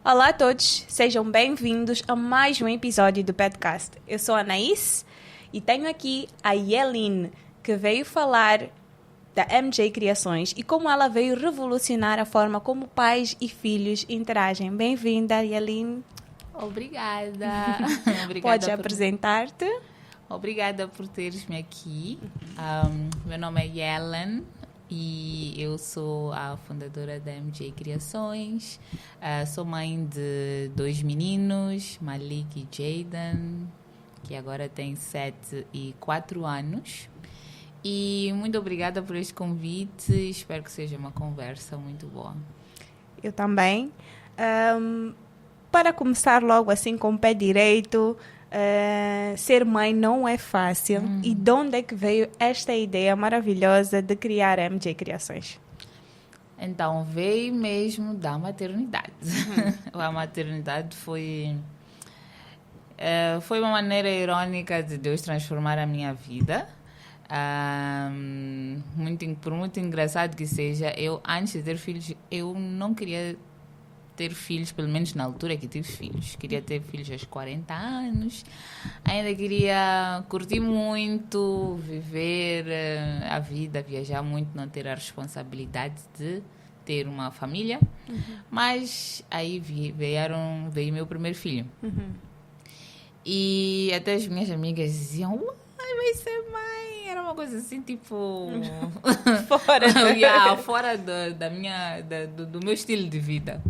Olá a todos, sejam bem-vindos a mais um episódio do podcast. Eu sou a Anaís e tenho aqui a Yelin, que veio falar da MJ Criações e como ela veio revolucionar a forma como pais e filhos interagem. Bem-vinda, Yelin. Obrigada. Pode apresentar-te? Obrigada por teres-me aqui. Meu nome é Yelin e eu sou a fundadora da MJ Criações. Sou mãe de 2 meninos, Malik e Jaden, que agora têm 7 e 4 anos. E muito obrigada por este convite. Espero que seja uma conversa muito boa. Eu também. Para começar logo assim com o pé direito, ser mãe não é fácil. E de onde é que veio esta ideia maravilhosa de criar a MJ Criações? Então, veio mesmo da maternidade. A maternidade foi uma maneira irônica de Deus transformar a minha vida. Por muito engraçado que seja, eu antes de ter filhos, eu não queria ter filhos, pelo menos na altura que tive filhos. Queria ter filhos aos 40 anos. Ainda queria curtir muito, viver a vida, viajar muito, não ter a responsabilidade de ter uma família. Mas aí veio meu primeiro filho. E até as minhas amigas diziam, uai, vai ser mãe. Era uma coisa assim, tipo... fora do meu estilo de vida.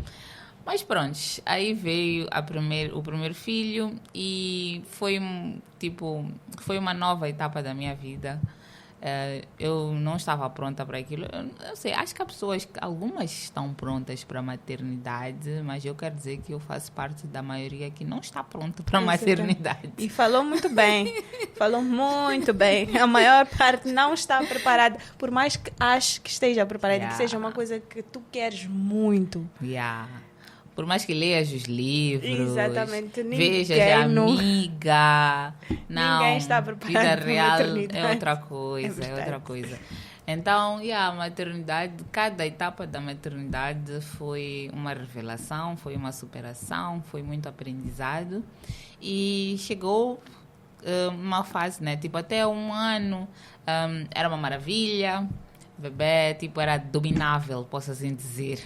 Mas pronto, aí veio o primeiro filho e foi uma nova etapa da minha vida. Eu não estava pronta para aquilo. Eu sei, acho que algumas estão prontas para a maternidade, mas eu quero dizer que eu faço parte da maioria que não está pronta para a maternidade. E falou muito bem, falou muito bem. A maior parte não está preparada, por mais que ache que esteja preparada, que seja uma coisa que tu queres muito. Por mais que leias os livros, exatamente, vejas a amiga, ninguém está preparado. Vida real é outra coisa, Então, a maternidade, cada etapa da maternidade foi uma revelação, foi uma superação, foi muito aprendizado. E chegou uma fase, né? Tipo, até 1 ano era uma maravilha, o bebê, era dominável, posso assim dizer.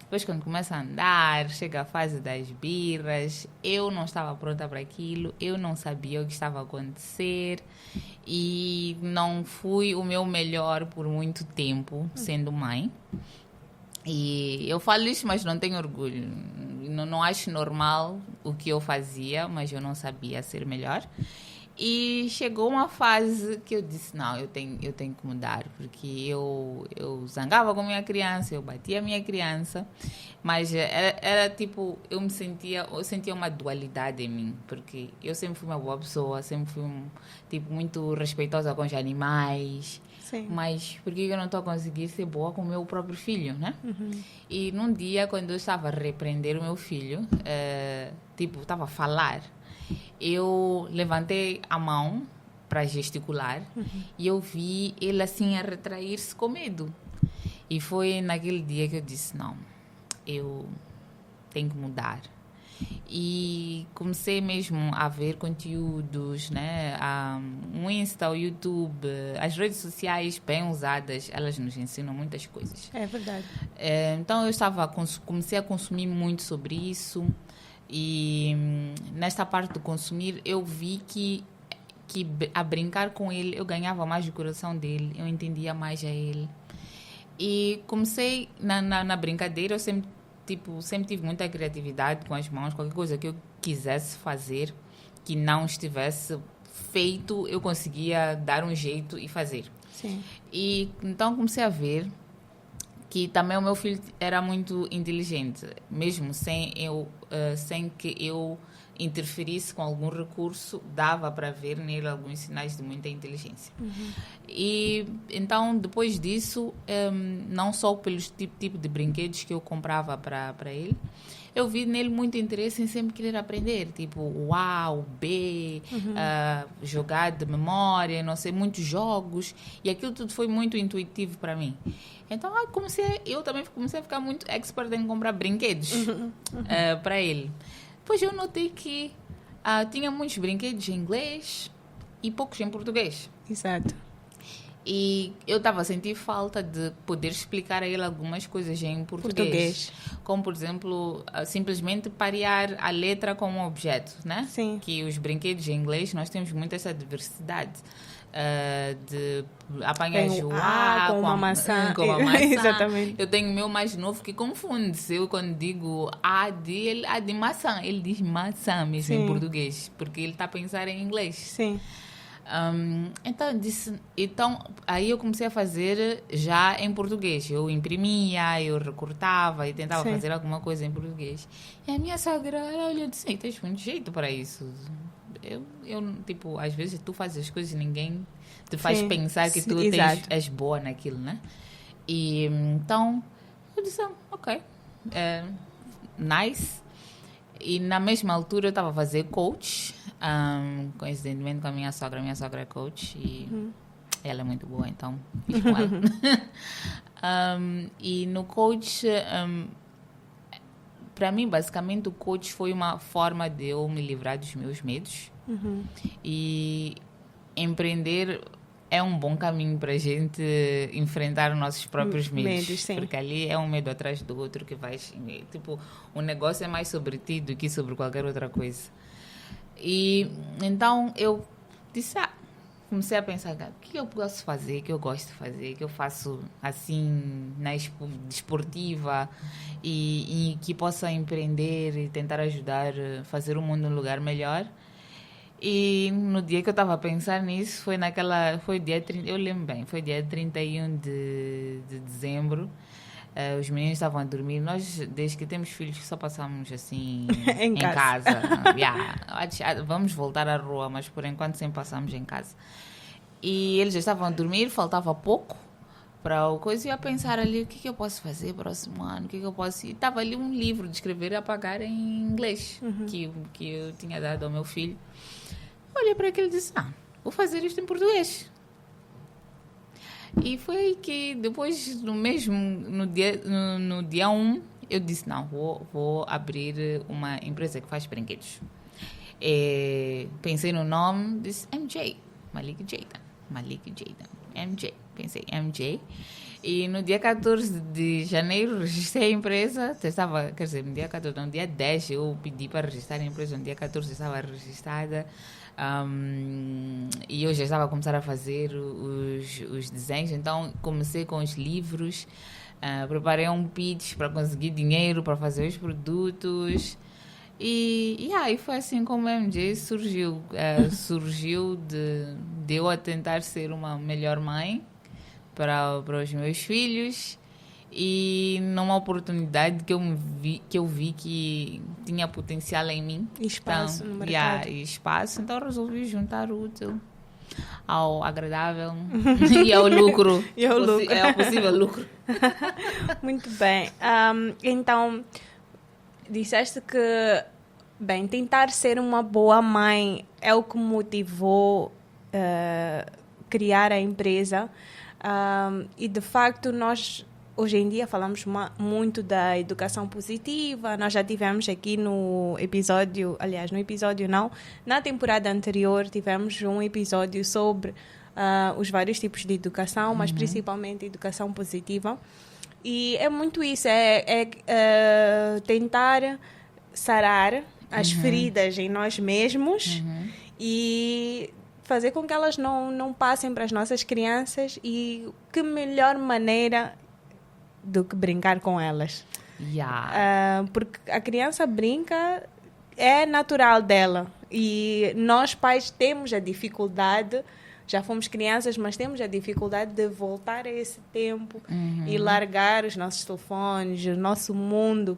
Depois, quando começa a andar, chega a fase das birras, eu não estava pronta para aquilo, eu não sabia o que estava a acontecer e não fui o meu melhor por muito tempo sendo mãe. E eu falo isso, mas não tenho orgulho. Não acho normal o que eu fazia, mas eu não sabia ser melhor. E chegou uma fase que eu disse, não, eu tenho que mudar, porque eu zangava com a minha criança, eu batia a minha criança, mas era tipo, eu sentia uma dualidade em mim, porque eu sempre fui uma boa pessoa, sempre fui muito respeitosa com os animais. Sim. Mas por que eu não estou a conseguir ser boa com o meu próprio filho, né? E num dia, quando eu estava a repreender o meu filho, estava a falar, eu levantei a mão para gesticular e eu vi ele assim a retrair-se com medo. E foi naquele dia que eu disse, não, eu tenho que mudar. E comecei mesmo a ver conteúdos, né? O Insta, o YouTube, as redes sociais bem usadas, elas nos ensinam muitas coisas. É verdade. Então eu comecei a consumir muito sobre isso. E nesta parte do consumir, eu vi que a brincar com ele, eu ganhava mais do coração dele, eu entendia mais a ele. E comecei na brincadeira, eu sempre tive muita criatividade com as mãos, qualquer coisa que eu quisesse fazer, que não estivesse feito, eu conseguia dar um jeito e fazer. Sim. E então comecei a ver que também o meu filho era muito inteligente, mesmo sem que eu interferisse com algum recurso, dava para ver nele alguns sinais de muita inteligência. E então, depois disso, não só pelos tipo de brinquedos que eu comprava para ele, eu vi nele muito interesse em sempre querer aprender. Tipo, o A, o B, jogar de memória, não sei, muitos jogos. E aquilo tudo foi muito intuitivo para mim. Então, eu também comecei a ficar muito expert em comprar brinquedos para ele. Depois eu notei que tinha muitos brinquedos em inglês e poucos em português. Exato. E eu estava a sentir falta de poder explicar a ele algumas coisas em português. Como, por exemplo, simplesmente parear a letra com um objeto, né? Sim. Que os brinquedos em inglês, nós temos muito essa diversidade. De apanhar o A com uma maçã. Com uma maçã. Exatamente. Eu tenho o meu mais novo que confunde-se. Eu, quando digo A de maçã, ele diz maçã mesmo em português, porque ele está a pensar em inglês. Sim. Então, aí eu comecei a fazer já em português. Eu imprimia, eu recortava e tentava fazer alguma coisa em português. E a minha sogra, ela olhou e disse: tens muito jeito para isso. Eu, tipo, às vezes tu fazes as coisas e ninguém te faz pensar que tu és boa naquilo, né? E então, eu disse: ok, nice. E na mesma altura eu estava a fazer coach, coincidentemente com a minha sogra. Minha sogra é coach e ela é muito boa, então fiz com ela. E no coach, para mim, basicamente, o coach foi uma forma de eu me livrar dos meus medos. E empreender é um bom caminho para a gente enfrentar os nossos próprios medos. Porque ali é um medo atrás do outro que vai... Tipo, o negócio é mais sobre ti do que sobre qualquer outra coisa. E então eu disse, comecei a pensar, o que eu posso fazer, que eu gosto de fazer, que eu faço assim, na desportiva e que possa empreender e tentar ajudar a fazer o mundo um lugar melhor. E no dia que eu estava a pensar nisso, foi dia 30, eu lembro bem, foi dia 31 de dezembro. Os meninos estavam a dormir. Nós, desde que temos filhos, só passamos assim em casa. Vamos voltar à rua, mas por enquanto sempre passamos em casa. E eles já estavam a dormir, faltava pouco para o coisa. E eu a pensar ali, o que eu posso fazer próximo ano? O que eu posso... E estava ali um livro de escrever e apagar em inglês, que eu tinha dado ao meu filho. Olhei para aquilo e disse, vou fazer isto em português. E foi que depois, no dia 1, eu disse, vou abrir uma empresa que faz brinquedos. Pensei no nome, disse MJ, Malik Jayden, MJ. Pensei, MJ. E no dia 14 de janeiro registrei a empresa. No dia 10 eu pedi para registrar a empresa, no dia 14 estava registrada. E eu já estava a começar a fazer os desenhos, então comecei com os livros, preparei um pitch para conseguir dinheiro para fazer os produtos e foi assim como a MJ surgiu. Surgiu de eu a tentar ser uma melhor mãe para os meus filhos. E numa oportunidade que eu vi que tinha potencial em mim. Espaço no mercado. Espaço. Então resolvi juntar o útil ao agradável e ao lucro. Ao possível lucro. Muito bem. Então, disseste que, tentar ser uma boa mãe é o que motivou criar a empresa. E, de facto, nós... Hoje em dia falamos muito da educação positiva. Nós já tivemos aqui na temporada anterior tivemos um episódio sobre os vários tipos de educação, mas principalmente educação positiva. E é muito isso, tentar sarar as feridas em nós mesmos e fazer com que elas não passem para as nossas crianças. E que melhor maneira do que brincar com elas. Porque a criança brinca, é natural dela. E nós, pais, temos a dificuldade, já fomos crianças, mas temos a dificuldade de voltar a esse tempo e largar os nossos telefones, o nosso mundo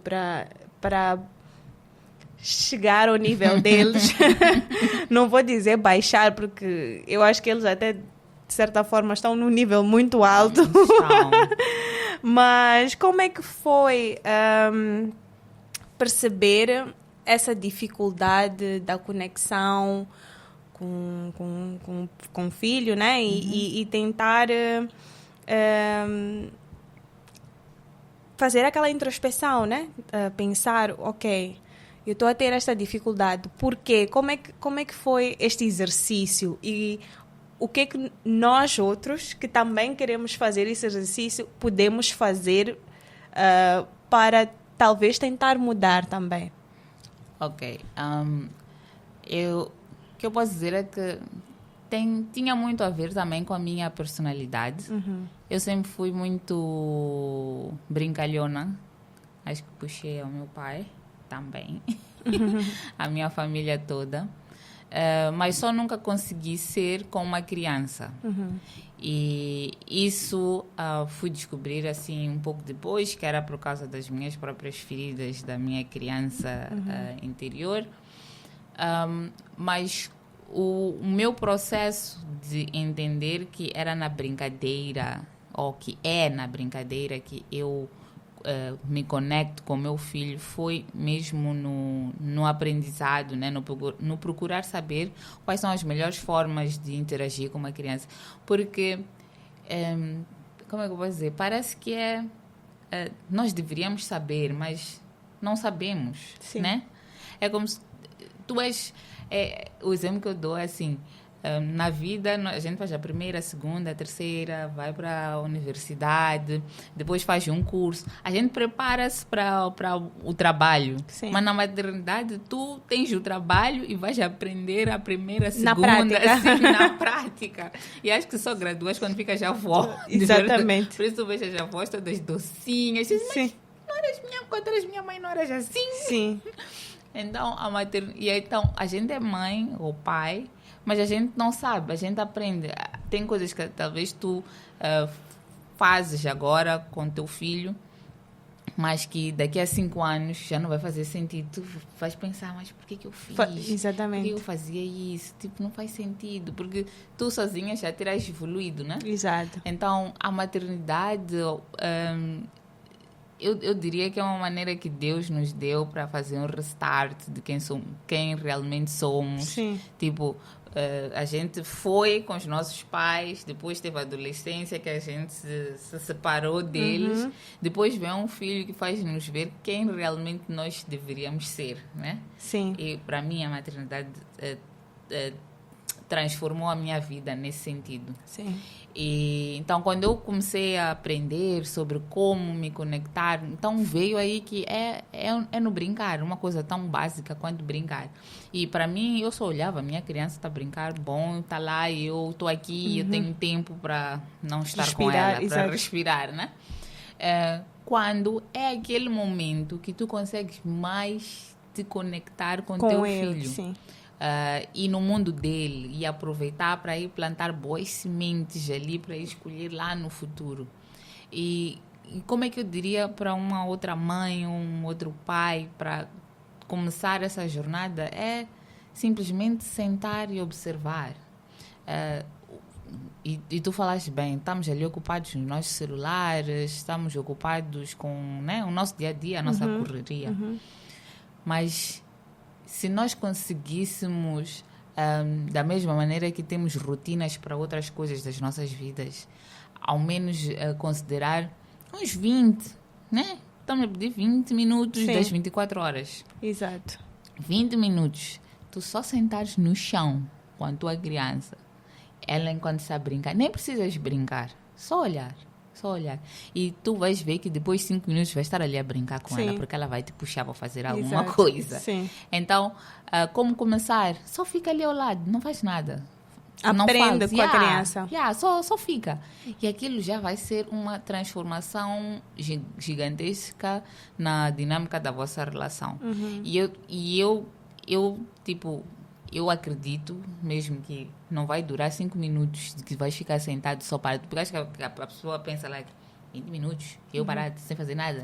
para chegar ao nível deles. Não vou dizer baixar, porque eu acho que eles até, de certa forma, estão num nível muito alto. Mas como é que foi perceber essa dificuldade da conexão com o filho, né? E tentar fazer aquela introspeção, né? Pensar, ok, eu estou a ter esta dificuldade, por quê? Como é que foi este exercício? E o que é que nós outros, que também queremos fazer esse exercício, podemos fazer para talvez tentar mudar também? Ok. O que eu posso dizer é que tinha muito a ver também com a minha personalidade. Eu sempre fui muito brincalhona. Acho que puxei ao meu pai também. A minha família toda. Mas só nunca consegui ser como uma criança. E isso fui descobrir assim um pouco depois, que era por causa das minhas próprias feridas da minha criança interior. Mas o meu processo de entender que era na brincadeira, ou que é na brincadeira que eu me conecto com meu filho, foi mesmo no aprendizado, né? no procurar saber quais são as melhores formas de interagir com uma criança. Porque, como é que eu vou dizer? Parece que nós deveríamos saber, mas não sabemos, né? É como se tu és... o exemplo que eu dou é assim... na vida, a gente faz a primeira, a segunda, a terceira, vai para a universidade, depois faz um curso. A gente prepara-se para o trabalho. Sim. Mas na maternidade, tu tens o trabalho e vais aprender a primeira, a segunda, na prática. Assim, na prática. E acho que só graduas quando ficas avó. Exatamente. Por isso tu vês as avós todas docinhas. Sim. Quando eras minha mãe, não eras assim? Sim. Então, então, a gente é mãe ou pai, mas a gente não sabe, a gente aprende. Tem coisas que talvez tu fazes agora com teu filho, mas que daqui a 5 anos já não vai fazer sentido. Tu vais pensar, mas por que eu fiz? Exatamente. Por que eu fazia isso? Tipo, não faz sentido, porque tu sozinha já terás evoluído, né? Exato. Então, a maternidade... Eu diria que é uma maneira que Deus nos deu para fazer um restart de quem realmente somos. Sim. Tipo, a gente foi com os nossos pais, depois teve a adolescência que a gente se separou deles, depois vem um filho que faz nos ver quem realmente nós deveríamos ser, né? Sim. E para mim a maternidade transformou a minha vida nesse sentido. Sim. E então quando eu comecei a aprender sobre como me conectar, então veio aí que é no brincar, uma coisa tão básica quanto brincar. E para mim eu só olhava, a minha criança está a brincar, bom, está lá, eu estou aqui, eu tenho tempo para não estar respirar, com ela, para respirar, né? Quando é aquele momento que tu consegues mais te conectar com teu filho. Sim. E no mundo dele, e aproveitar para ir plantar boas sementes ali, para escolher lá no futuro. E como é que eu diria para uma outra mãe, um outro pai, para começar essa jornada? É simplesmente sentar e observar. E tu falaste bem, estamos ali ocupados nos nossos celulares, estamos ocupados com, né, o nosso dia a dia, a nossa correria. Mas se nós conseguíssemos, da mesma maneira que temos rotinas para outras coisas das nossas vidas, ao menos considerar uns 20, né? Estamos a pedir 20 minutos das 24 horas. Exato. 20 minutos. Tu só sentares no chão com a tua criança, ela enquanto está a brincar. Nem precisas brincar, só olhar. Só olhar. E tu vais ver que depois de 5 minutos vais estar ali a brincar com ela, porque ela vai te puxar para fazer alguma coisa. Sim. Então, como começar? Só fica ali ao lado, não faz nada. Aprenda com a criança. Só fica. E aquilo já vai ser uma transformação gigantesca na dinâmica da vossa relação. E eu tipo... Eu acredito mesmo que não vai durar 5 minutos, que vais ficar sentado só parado. Porque acho que a pessoa pensa lá, 20 minutos, eu parado sem fazer nada.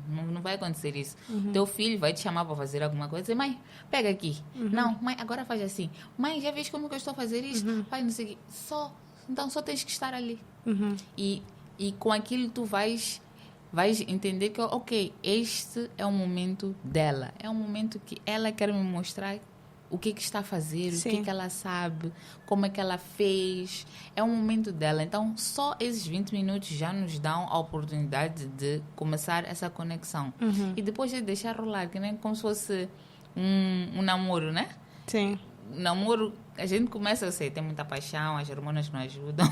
Não vai acontecer isso. Teu filho vai te chamar para fazer alguma coisa e dizer, mãe, pega aqui. Não, mãe, agora faz assim. Mãe, já vês como que eu estou a fazer isto? Faz não sei o quê. Então só tens que estar ali. E com aquilo tu vais vais entender que, ok, este é o momento dela. É um momento que ela quer me mostrar o que está a fazer, Sim. o que ela sabe, como é que ela fez. É um momento dela. Então, só esses 20 minutos já nos dão a oportunidade de começar essa conexão. E depois de deixar rolar, que nem como se fosse um namoro, né? Sim. Namoro, a gente começa a ser, tem muita paixão, as hormonas não ajudam.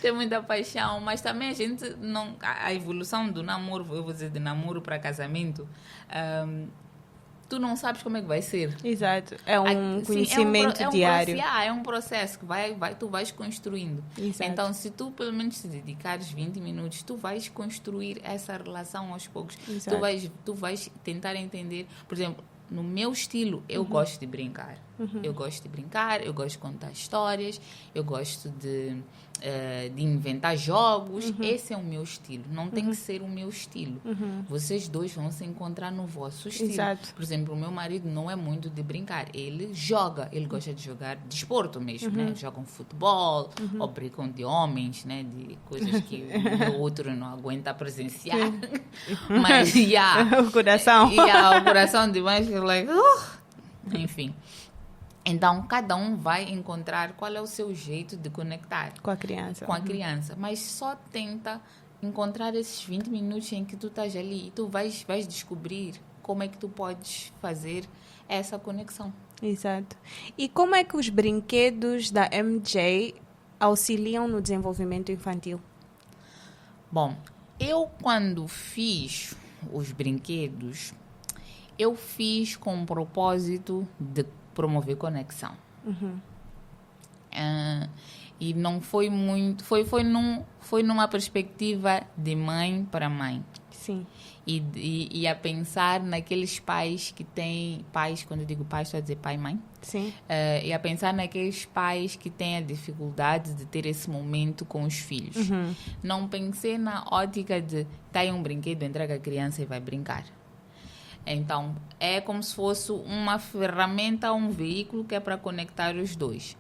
Tem muita paixão, mas também a gente não... A evolução do namoro, eu vou dizer, de namoro para casamento, tu não sabes como é que vai ser. Exato. É um Sim, conhecimento diário. É um processo que tu vais construindo. Exato. Então, se tu pelo menos te dedicares 20 minutos, tu vais construir essa relação aos poucos. Exato. Tu vais tentar entender, por exemplo, no meu estilo, eu gosto de brincar. Eu gosto de brincar, eu gosto de contar histórias, eu gosto de inventar jogos. Esse é o meu estilo. Não tem que ser o meu estilo. Vocês dois vão se encontrar no vosso estilo. Exato. Por exemplo, o meu marido não é muito de brincar. Ele joga. Ele gosta de jogar desporto mesmo, né? Jogam futebol, ou brincam de homens, né? De coisas que o meu outro não aguenta presenciar. Mas, O coração. o coração demais, like, enfim. Então, cada um vai encontrar qual é o seu jeito de conectar Com a criança. com a criança. Mas só tenta encontrar esses 20 minutos em que tu estás ali e tu vais descobrir como é que tu podes fazer essa conexão. Exato. E como é que os brinquedos da MJ auxiliam no desenvolvimento infantil? Bom, eu quando fiz os brinquedos, eu fiz com o propósito de promover conexão. E não foi muito... Foi numa perspectiva de mãe para mãe. Sim. E a pensar naqueles pais que têm... Pais, quando eu digo pais, estou a dizer pai e mãe. Sim. E a pensar naqueles pais que têm a dificuldade de ter esse momento com os filhos. Não pensei na ótica de tá aí um brinquedo, entrega a criança e vai brincar. Então, é como se fosse uma ferramenta, um veículo que é para conectar os dois.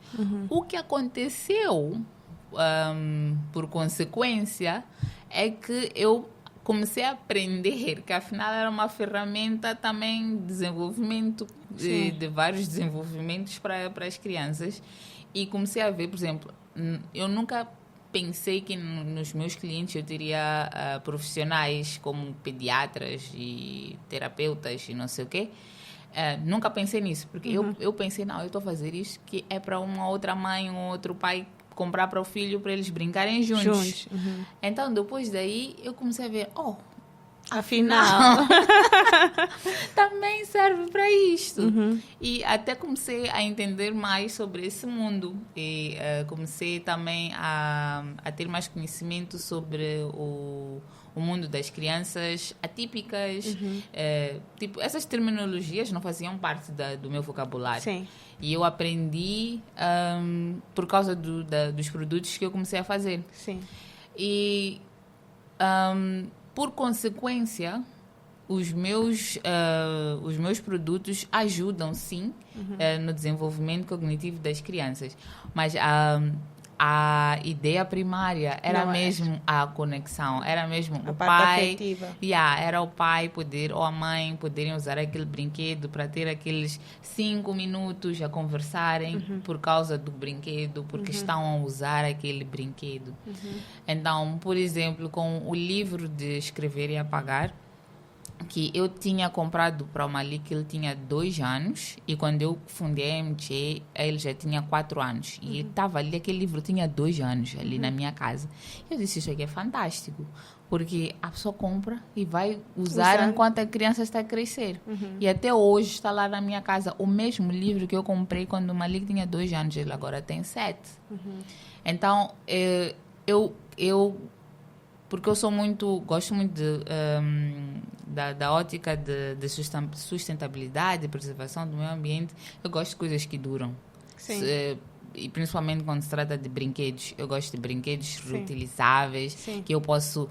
O que aconteceu, por consequência, é que eu comecei a aprender que, afinal, era uma ferramenta também de desenvolvimento, de vários desenvolvimentos para as crianças. E comecei a ver, por exemplo, eu nunca pensei que nos meus clientes eu teria profissionais como pediatras e terapeutas e não sei o quê. Nunca pensei nisso, porque eu pensei, não, eu estou a fazer isso que é para uma outra mãe ou outro pai comprar para o filho para eles brincarem juntos. Então, depois daí, eu comecei a ver, afinal, também serve para isto. E até comecei a entender mais sobre esse mundo. E comecei também a ter mais conhecimento sobre o mundo das crianças atípicas. Tipo, essas terminologias não faziam parte do meu vocabulário. Sim. E eu aprendi por causa dos produtos que eu comecei a fazer. Sim. E... por consequência, os meus produtos ajudam, sim, no desenvolvimento cognitivo das crianças. Mas a ideia primária era mesmo a conexão, era mesmo a o parte pai. afetiva. Era o pai ou a mãe poderem usar aquele brinquedo para ter aqueles 5 minutos a conversarem por causa do brinquedo, porque estão a usar aquele brinquedo. Então, por exemplo, com o livro de Escrever e Apagar, que eu tinha comprado para o Malik, ele tinha 2 anos, e quando eu fundei a MJ, ele já tinha 4 anos. E ele estava ali, aquele livro tinha 2 anos ali na minha casa. Eu disse, isso aqui é fantástico, porque a pessoa compra e vai usar enquanto a criança está a crescer. E até hoje está lá na minha casa o mesmo livro que eu comprei quando o Malik tinha 2 anos, ele agora tem 7. Então, porque eu gosto muito da ótica de sustentabilidade, preservação do meio ambiente, eu gosto de coisas que duram. Sim. E principalmente quando se trata de brinquedos, eu gosto de brinquedos reutilizáveis, que eu posso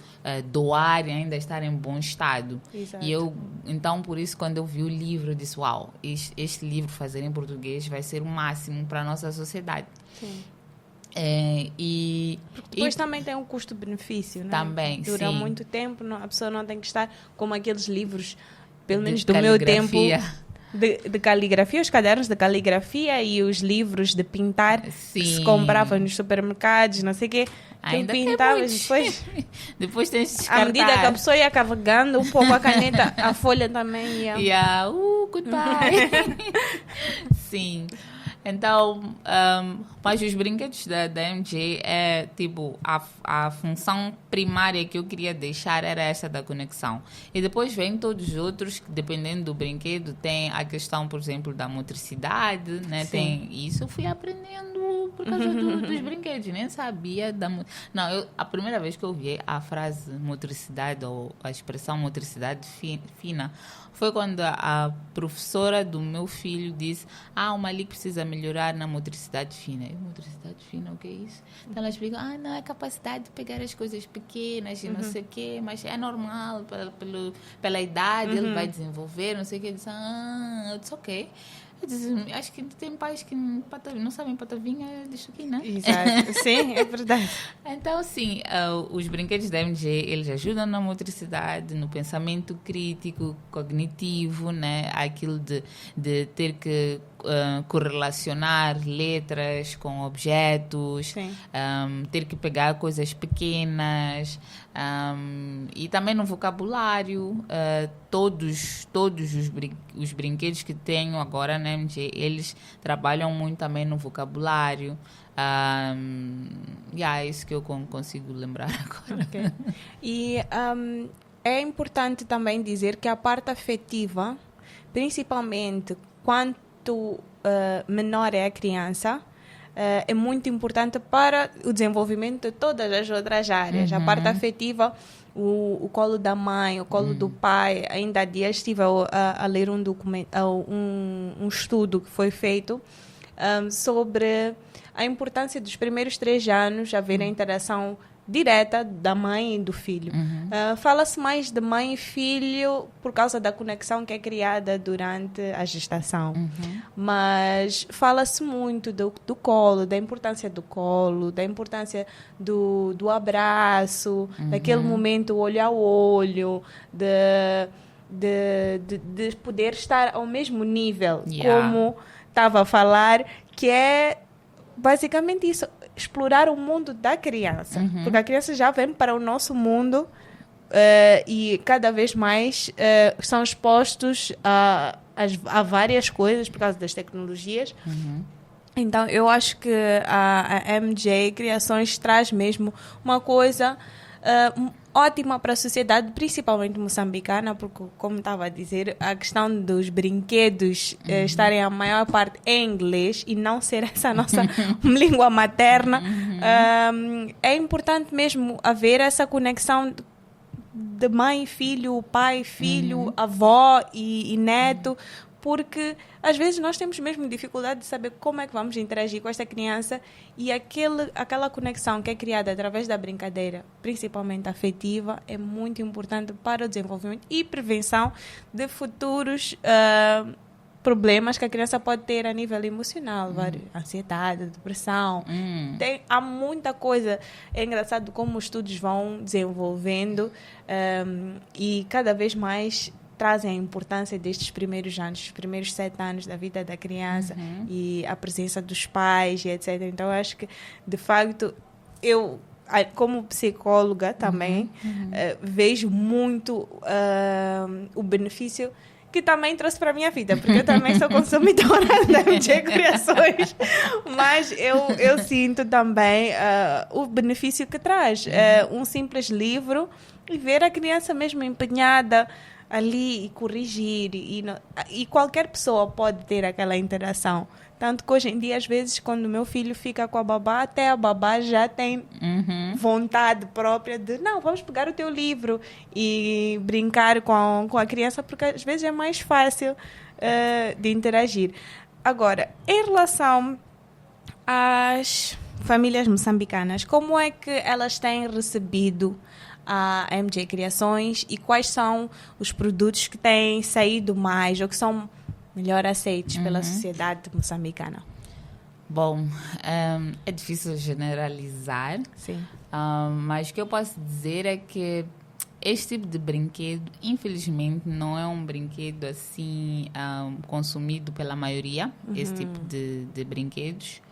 doar e ainda estar em bom estado. Exato. E então, por isso, quando eu vi o livro, eu disse, este livro, fazer em português, vai ser o máximo para a nossa sociedade. Sim. Depois também tem um custo-benefício, né? Também, Dura sim. muito tempo, a pessoa não tem que estar como aqueles livros, pelo menos do meu tempo, de caligrafia, os cadernos de caligrafia e os livros de pintar que se compravam nos supermercados, não sei o quê. Ainda pintavas depois tens de descartar. À medida que a pessoa ia carregando um pouco a caneta, a folha também ia... goodbye. Sim. Então, mas os brinquedos da MJ é tipo, a função primária que eu queria deixar era essa da conexão. E depois vem todos os outros, que dependendo do brinquedo, tem a questão, por exemplo, da motricidade, né? Tem isso, eu fui aprendendo por causa dos brinquedos, nem sabia Não, a primeira vez que eu ouvi a frase motricidade ou a expressão motricidade fina foi quando a professora do meu filho disse: o Malik precisa melhorar na motricidade fina. Motricidade fina, o que é isso? Então ela explica: não, é a capacidade de pegar as coisas pequenas e não sei o quê, mas é normal, pela idade ele vai desenvolver, não sei o quê. Eu disse: eu disse, ok. Eu disse, acho que tem pais que não sabem patavinha disso aqui, né? Exato. Sim, é verdade. Então, sim, os brinquedos da MJ, eles ajudam na motricidade, no pensamento crítico, cognitivo, né? Aquilo de ter que correlacionar letras com objetos, ter que pegar coisas pequenas, e também no vocabulário. Todos os brinquedos que tenho agora na MJ, eles trabalham muito também no vocabulário. É isso que eu consigo lembrar agora. Okay. E é importante também dizer que a parte afetiva, principalmente quanto menor é a criança, é muito importante para o desenvolvimento de todas as outras áreas. A parte afetiva, o colo da mãe, o colo do pai. Ainda há dias estive a ler um estudo que foi feito sobre a importância dos primeiros 3 anos haver a interação direta da mãe e do filho. Fala-se mais de mãe e filho por causa da conexão que é criada durante a gestação. Mas fala-se muito do colo, da importância do colo, da importância do abraço, daquele momento olho a olho, de poder estar ao mesmo nível, como estava a falar, que é basicamente isso, explorar o mundo da criança. Porque a criança já vem para o nosso mundo e cada vez mais são expostos a várias coisas por causa das tecnologias. Então, eu acho que a MJ Criações traz mesmo uma coisa ótima para a sociedade, principalmente moçambicana, porque, como estava a dizer, a questão dos brinquedos estarem a maior parte em inglês e não ser essa a nossa língua materna, é importante mesmo haver essa conexão de mãe, filho, pai, filho, avó e neto, porque às vezes nós temos mesmo dificuldade de saber como é que vamos interagir com esta criança, e aquela conexão que é criada através da brincadeira, principalmente afetiva, é muito importante para o desenvolvimento e prevenção de futuros problemas que a criança pode ter a nível emocional, ansiedade, depressão. Há muita coisa. É engraçado como os estudos vão desenvolvendo e cada vez mais trazem a importância destes primeiros anos, os primeiros 7 anos da vida da criança e a presença dos pais e etc. Então, eu acho que, de facto, eu, como psicóloga também, vejo muito o benefício que também trouxe para a minha vida, porque eu também sou consumidora da MJ Criações, mas eu sinto também o benefício que traz. Um simples livro e ver a criança mesmo empenhada ali e corrigir, e qualquer pessoa pode ter aquela interação. Tanto que hoje em dia, às vezes, quando o meu filho fica com a babá, até a babá já tem vontade própria de, não, vamos pegar o teu livro e brincar com a criança, porque às vezes é mais fácil de interagir. Agora, em relação às famílias moçambicanas, como é que elas têm recebido a MJ Criações e quais são os produtos que têm saído mais ou que são melhor aceitos pela sociedade moçambicana? Bom, é difícil generalizar, Sim. mas o que eu posso dizer é que este tipo de brinquedo, infelizmente, não é um brinquedo assim consumido pela maioria, esse tipo de brinquedos.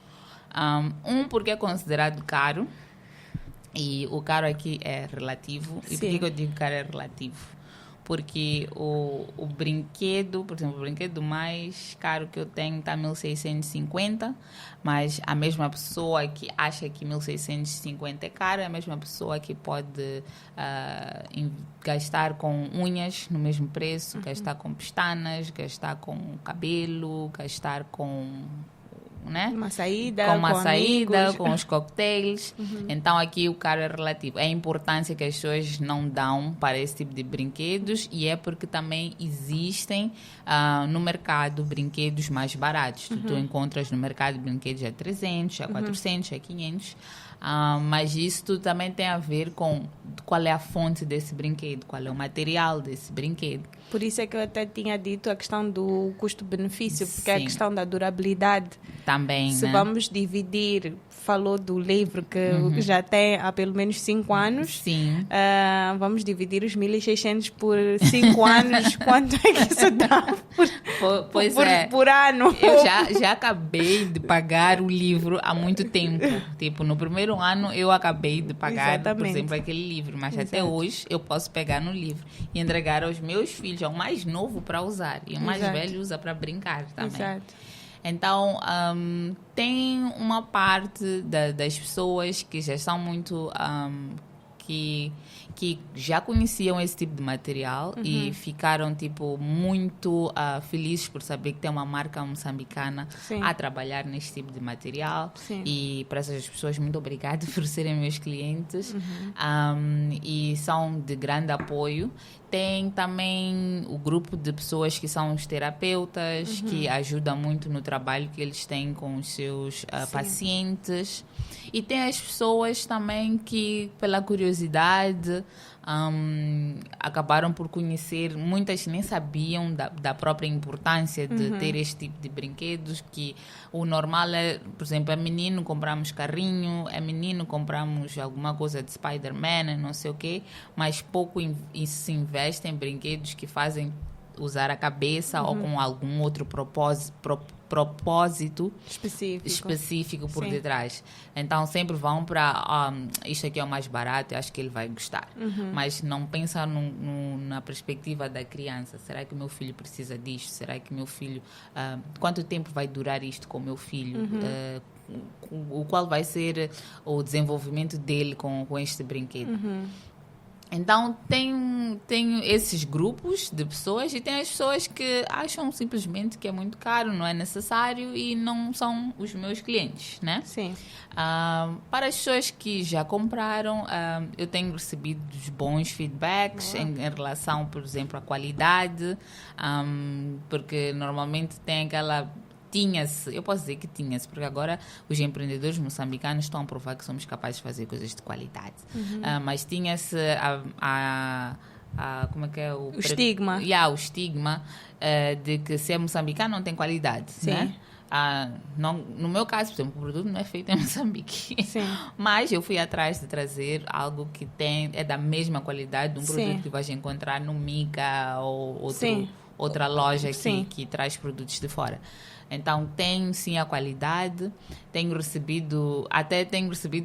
Porque é considerado caro, e o caro aqui é relativo. Sim. E por que eu digo caro é relativo? Porque o brinquedo, por exemplo, o brinquedo mais caro que eu tenho está 1.650, mas a mesma pessoa que acha que 1.650 é caro é a mesma pessoa que pode gastar com unhas no mesmo preço, gastar com pestanas, gastar com cabelo, gastar com... Né? Uma saída, com uma com saída, amigos. com os cocktails. Então aqui o caro é relativo. É a importância que as pessoas não dão para esse tipo de brinquedos, e é porque também existem no mercado brinquedos mais baratos. Tu encontras no mercado brinquedos a 300, a 400, a 500. Mas isso também tem a ver com qual é a fonte desse brinquedo, qual é o material desse brinquedo. Por isso é que eu até tinha dito a questão do custo-benefício, porque é a Sim. questão da durabilidade. Também, Se né? vamos dividir, falou do livro que já tem há pelo menos 5 anos. Sim. Vamos dividir os 1.600 por 5 anos. Quanto é que isso dá Pois por, é. por ano? Eu já acabei de pagar o livro há muito tempo. Tipo, no primeiro ano eu acabei de pagar, por Exatamente. exemplo, aquele livro. Mas até Exato. hoje eu posso pegar no livro e entregar aos meus filhos, ao mais novo para usar. E o mais Exato. velho usa para brincar também. Exato. Então, tem uma parte das pessoas que já são muito... que já conheciam esse tipo de material e ficaram tipo muito felizes por saber que tem uma marca moçambicana Sim. a trabalhar neste tipo de material. Sim. E para essas pessoas, muito obrigada por serem meus clientes. E são de grande apoio. Tem também o grupo de pessoas que são os terapeutas, que ajudam muito no trabalho que eles têm com os seus pacientes. E tem as pessoas também que, pela curiosidade, acabaram por conhecer, muitas nem sabiam da própria importância de ter este tipo de brinquedos, que o normal é, por exemplo, é menino, compramos carrinho, é menino, compramos alguma coisa de Spider-Man, não sei o quê, mas pouco se investe em brinquedos que fazem usar a cabeça ou com algum outro propósito específico por Sim. detrás. Então sempre vão para isto aqui é o mais barato, eu acho que ele vai gostar. Mas não pensa na perspectiva da criança. Será que o meu filho precisa disto? Será que meu filho... quanto tempo vai durar isto com o meu filho? Qual vai ser o desenvolvimento dele com este brinquedo? Então, tem esses grupos de pessoas e tem as pessoas que acham simplesmente que é muito caro, não é necessário e não são os meus clientes, né? Sim. Para as pessoas que já compraram, eu tenho recebido bons feedbacks em relação, por exemplo, à qualidade, porque normalmente tem aquela... Tinha-se, eu posso dizer que tinha-se, porque agora os empreendedores moçambicanos estão a provar que somos capazes de fazer coisas de qualidade. Mas tinha-se como é que é o estigma. O estigma de que se é moçambicano não tem qualidade, Sim. né? No meu caso, por exemplo, o produto não é feito em Moçambique. Sim. Mas eu fui atrás de trazer algo que é da mesma qualidade de um produto Sim. que vais encontrar no Mica ou Sim. outra loja Sim. que traz produtos de fora. Então, tem sim a qualidade. Tenho recebido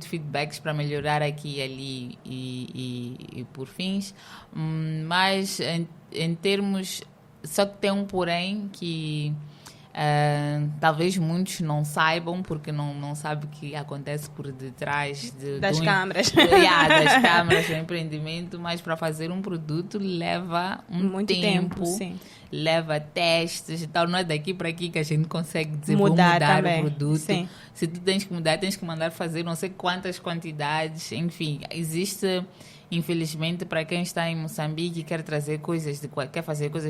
feedbacks para melhorar aqui e ali e por fins. Mas, em termos... Só que tem um porém que... talvez muitos não saibam, porque não sabem o que acontece por detrás das câmaras. Das câmaras do empreendimento, mas para fazer um produto leva muito tempo, sim. Leva testes e tal. Não é daqui para aqui que a gente consegue dizer vou mudar mudar também. o produto. Sim. Se tu tens que mudar, tens que mandar fazer não sei quantas quantidades. Enfim, existe... Infelizmente, para quem está em Moçambique e quer fazer coisas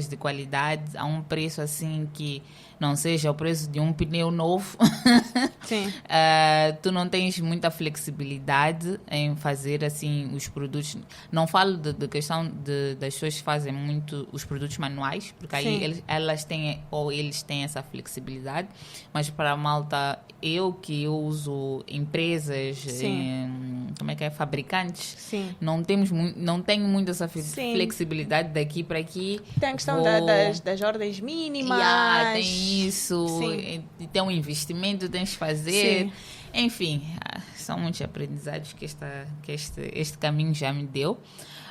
de qualidade a um preço assim que não não seja o preço de um pneu novo, Sim. Tu não tens muita flexibilidade em fazer assim os produtos. Não falo de questão das pessoas que fazem muito os produtos manuais, porque aí eles têm essa flexibilidade, mas para a malta, eu uso empresas, como é que é, fabricantes, Sim. não tenho muito essa flexibilidade daqui para aqui. Tem a questão das ordens mínimas. Tem isso, e tem um investimento, tens de fazer. Sim. Enfim, são muitos aprendizados que este caminho já me deu.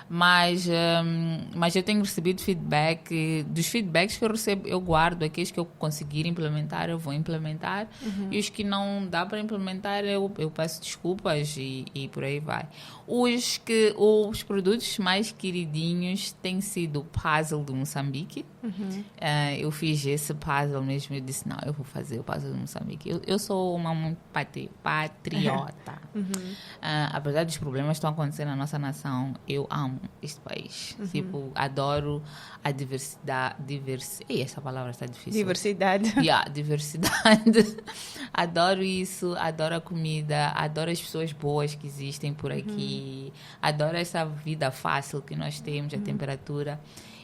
Mas eu tenho recebido feedback. Dos feedbacks que eu recebo, eu guardo. Aqueles que eu conseguir implementar, eu vou implementar. E os que não dá para implementar, eu peço desculpas e por aí vai. Os produtos mais queridinhos têm sido o puzzle do Moçambique. Eu fiz esse puzzle mesmo. Eu disse, não, eu vou fazer o puzzle do Moçambique. Eu sou uma muito patriota. Apesar dos problemas que estão acontecendo na nossa nação, eu amo este país. Tipo, adoro a diversidade. Essa palavra está difícil. Diversidade. Diversidade. Adoro isso, adoro a comida, adoro as pessoas boas que existem por aqui, adoro essa vida fácil que nós temos, a temperatura.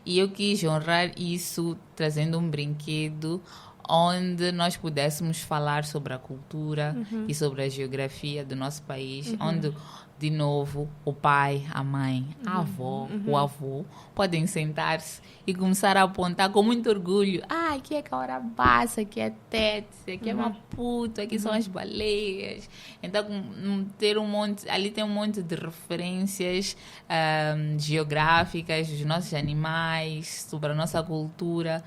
E eu quis honrar isso trazendo um brinquedo onde nós pudéssemos falar sobre a cultura e sobre a geografia do nosso país, onde, de novo, o pai, a mãe, a avó, o avô podem sentar-se e começar a apontar com muito orgulho. Aqui é Caurabaça, aqui é Tete, aqui é Maputo, aqui são as baleias. Então, ali tem um monte de referências geográficas dos nossos animais, sobre a nossa cultura.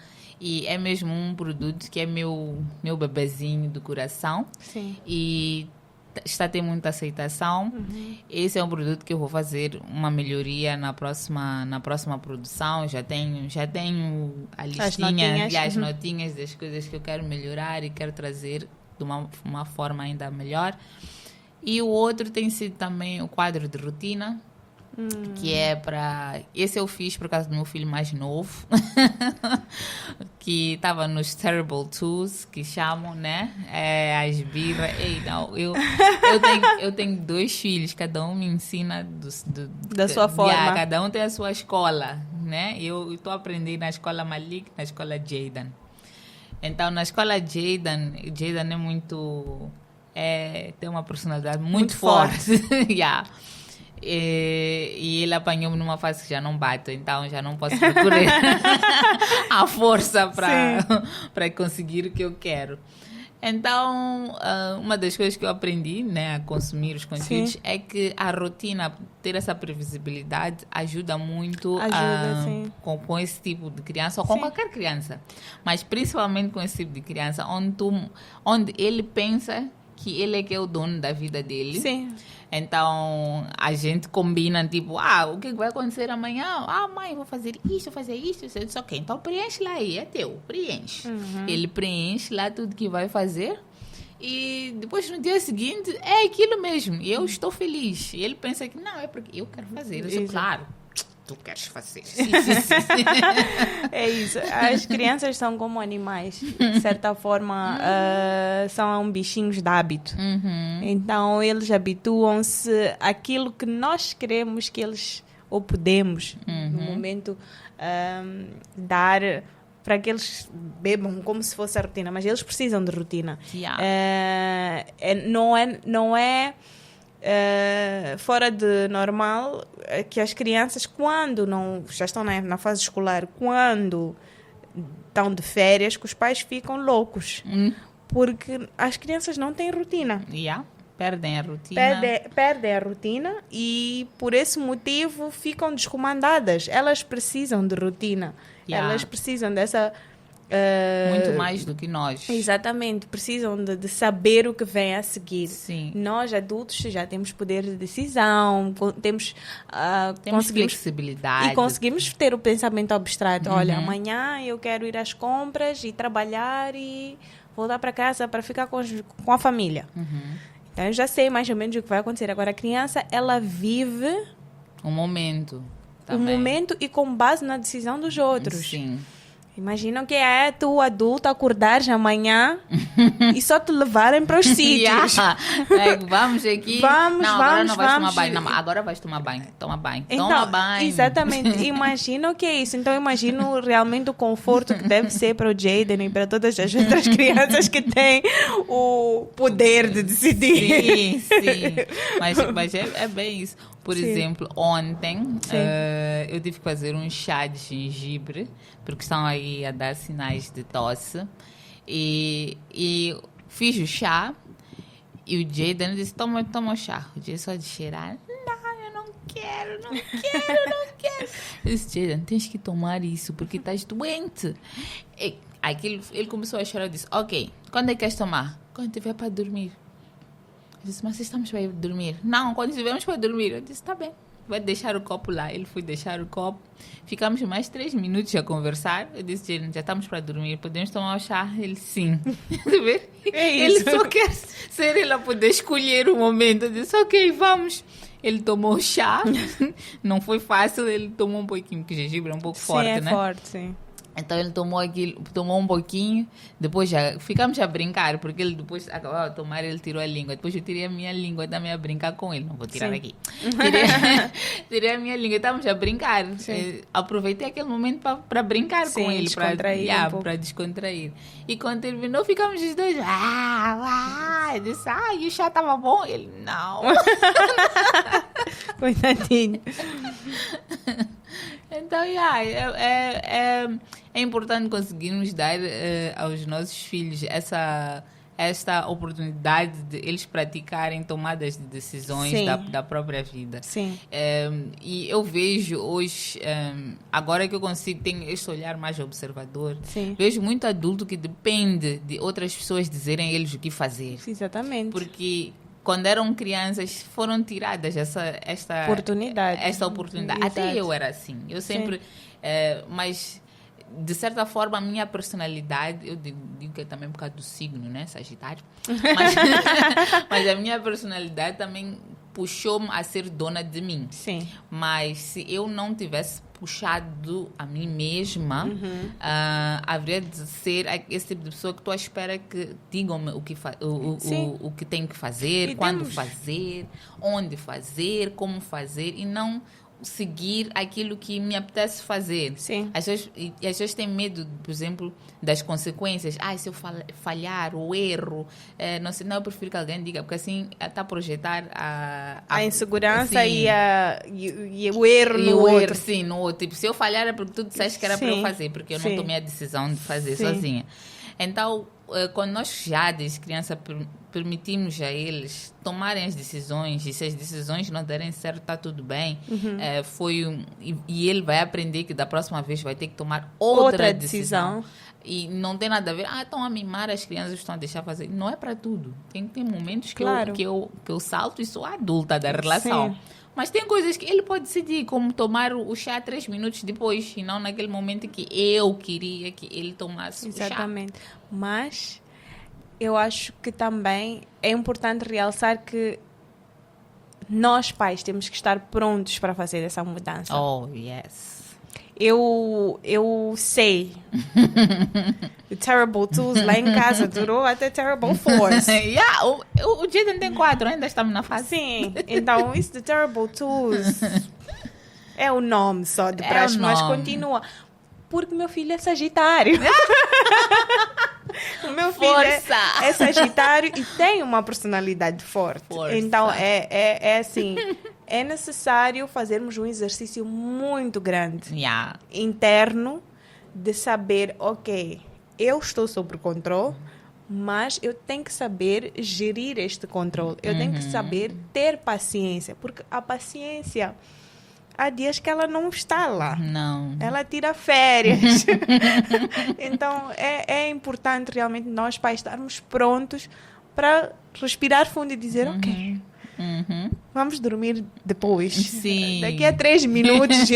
E é mesmo um produto que é meu bebezinho do coração. Sim. E está a ter muita aceitação. Esse é um produto que eu vou fazer uma melhoria na próxima produção. Já tenho a listinha e as notinhas das coisas que eu quero melhorar e quero trazer de uma forma ainda melhor. E o outro tem sido também o quadro de rotina, que é para... Esse eu fiz por causa do meu filho mais novo, que estava nos Terrible Twos, que chamam, né? As birras. Eu tenho 2 filhos, cada um me ensina da sua forma. Cada um tem a sua escola, né? Eu estou aprendendo na escola Malik, na escola Jayden. Então, na escola Jayden é muito... tem uma personalidade muito forte. E ele apanhou-me numa fase que já não bato, então já não posso procurar a força para conseguir o que eu quero. Então, uma das coisas que eu aprendi, né, a consumir os conteúdos é que a rotina, ter essa previsibilidade, ajuda muito com esse tipo de criança, ou com qualquer criança, mas principalmente com esse tipo de criança, onde ele pensa que ele é que é o dono da vida dele. Sim. Então, a gente combina, tipo, o que vai acontecer amanhã? Mãe, vou fazer isso. Eu disse, ok, então preenche lá aí, é teu, preenche. Ele preenche lá tudo que vai fazer e depois no dia seguinte é aquilo mesmo. E eu estou feliz. E ele pensa que não, é porque eu quero fazer. Eu disse, claro. Tu queres fazer. Sim. É isso. As crianças são como animais. De certa forma, são bichinhos de hábito. Então, eles habituam-se àquilo que nós queremos que eles, ou podemos, no momento, dar para que eles bebam como se fosse a rotina. Mas eles precisam de rotina. Não é fora de normal que as crianças, quando não já estão na fase escolar, quando estão de férias, que os pais ficam loucos, porque as crianças não têm rotina. Perdem a rotina. Perdem a rotina e por esse motivo ficam descomandadas. Elas precisam de rotina. Elas precisam dessa... muito mais do que nós. Exatamente, precisam de saber o que vem a seguir. Sim. Nós, adultos, já temos poder de decisão, temos flexibilidade. E conseguimos ter o pensamento abstrato. Olha, amanhã eu quero ir às compras e trabalhar e voltar para casa para ficar com a família. Então, eu já sei mais ou menos o que vai acontecer. Agora, a criança, ela vive... um momento. Um momento e com base na decisão dos outros. Sim. Imagina que é tu, adulto, acordares amanhã e só te levarem para os sítios. Vamos aqui. Vamos, agora não vais vamos. tomar banho. Não, agora vais tomar banho. Toma banho. Então, Toma banho. exatamente. Imagina o que é isso. Então, imagino realmente o conforto que deve ser para o Jaden e para todas as outras crianças que têm o poder de decidir. Sim. Mas é bem isso. Por exemplo, ontem eu tive que fazer um chá de gengibre, porque estão aí a dar sinais de tosse. E fiz o chá e o Jaden disse, toma o chá. O Jaden só de cheirar, não, eu não quero. Eu disse, Jaden, tens que tomar isso, porque estás doente. E aí ele começou a chorar e disse, ok, quando é que queres tomar? Quando tiver para dormir. Eu disse, mas estamos para dormir? Não, quando estivermos para dormir. Eu disse, tá bem, vai deixar o copo lá. Ele foi deixar o copo. Ficamos mais 3 minutos a conversar. Eu disse, já estamos para dormir, podemos tomar o chá? Ele, sim. Ele só quer ser ele a poder escolher o momento. Eu disse, ok, vamos. Ele tomou o chá. Não foi fácil, ele tomou um pouquinho, porque o gengibre é um pouco forte, né? Forte, sim. Então ele tomou um pouquinho, depois já ficamos a brincar, porque ele depois acabava de tomar, ele tirou a língua. Depois eu tirei a minha língua também a brincar com ele. Não vou tirar aqui. Tirei a minha língua, estávamos a brincar. Aproveitei aquele momento para brincar com ele, para descontrair. E quando terminou, ficamos os dois. Eu disse, e o chá estava bom? Ele, não. Coitadinho. Então, é importante conseguirmos dar aos nossos filhos esta oportunidade de eles praticarem tomadas de decisões da própria vida. Sim. E eu vejo hoje, agora que eu consigo, tenho este olhar mais observador, vejo muito adulto que depende de outras pessoas dizerem a eles o que fazer. Exatamente. Porque quando eram crianças, foram tiradas esta oportunidade. Exato. Até eu era assim. Eu sempre... mas, de certa forma, a minha personalidade... Eu digo que é também por causa do signo, né? Sagitário. Mas a minha personalidade também puxou-me a ser dona de mim. Sim. Mas se eu não tivesse puxado a mim mesma, haveria de ser esse tipo de pessoa que estou à espera que digam-me o que tenho que fazer, e quando fazer, onde fazer, como fazer, e não seguir aquilo que me apetece fazer. Sim. As pessoas têm medo, por exemplo, das consequências. Se eu falhar, o erro, não sei, eu prefiro que alguém diga, porque assim está a projetar a insegurança e o erro no outro. Sim, no outro. Tipo, se eu falhar é porque tu disseste que era para eu fazer, porque eu não tomei a decisão de fazer sozinha. Então, quando nós já desde criança permitimos a eles tomarem as decisões, e se as decisões não derem certo, está tudo bem, e ele vai aprender que da próxima vez vai ter que tomar outra decisão. E não tem nada a ver, estão a mimar as crianças, estão a deixar fazer. Não é para tudo. Tem momentos que eu salto e sou adulta da relação. Sim. Mas tem coisas que ele pode decidir, como tomar o chá 3 minutos depois, e não naquele momento que eu queria que ele tomasse o chá. Exatamente. Mas eu acho que também é importante realçar que nós, pais, temos que estar prontos para fazer essa mudança. Oh, yes. Eu sei. O Terrible Twos lá em casa durou até Terrible Fours. O Jaden tem 4, ainda estamos na fase. Sim, então isso de Terrible Twos é o nome só de praxe, mas continua. Porque meu filho é Sagitário. O meu filho é Sagitário e tem uma personalidade forte. Então, é assim... É necessário fazermos um exercício muito grande, interno, de saber, ok, eu estou sob controle, mas eu tenho que saber gerir este controle. Eu tenho que saber ter paciência, porque a paciência, há dias que ela não está lá. Não. Ela tira férias. Então, é importante realmente nós, pais, estarmos prontos para respirar fundo e dizer, ok... Vamos dormir depois. Sim. Daqui a 3 minutos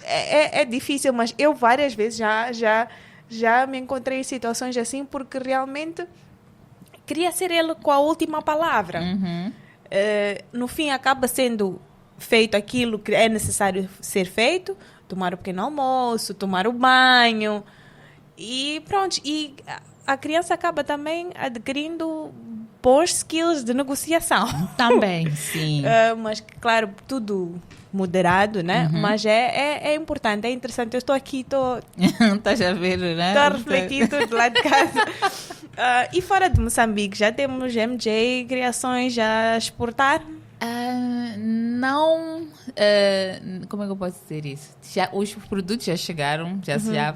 é difícil, mas eu várias vezes já me encontrei em situações assim porque realmente queria ser ele com a última palavra. No fim acaba sendo feito aquilo que é necessário ser feito, tomar o pequeno almoço, tomar o banho, E pronto, e a criança acaba também adquirindo bons skills de negociação. Também, sim. Mas, claro, tudo moderado, né? Mas é importante, é interessante. Eu estou aqui, estou Estás a ver, né? a refletir tudo lá de casa. E fora de Moçambique, já temos MJ Criações a exportar? Não, como é que eu posso dizer isso? Os produtos já chegaram,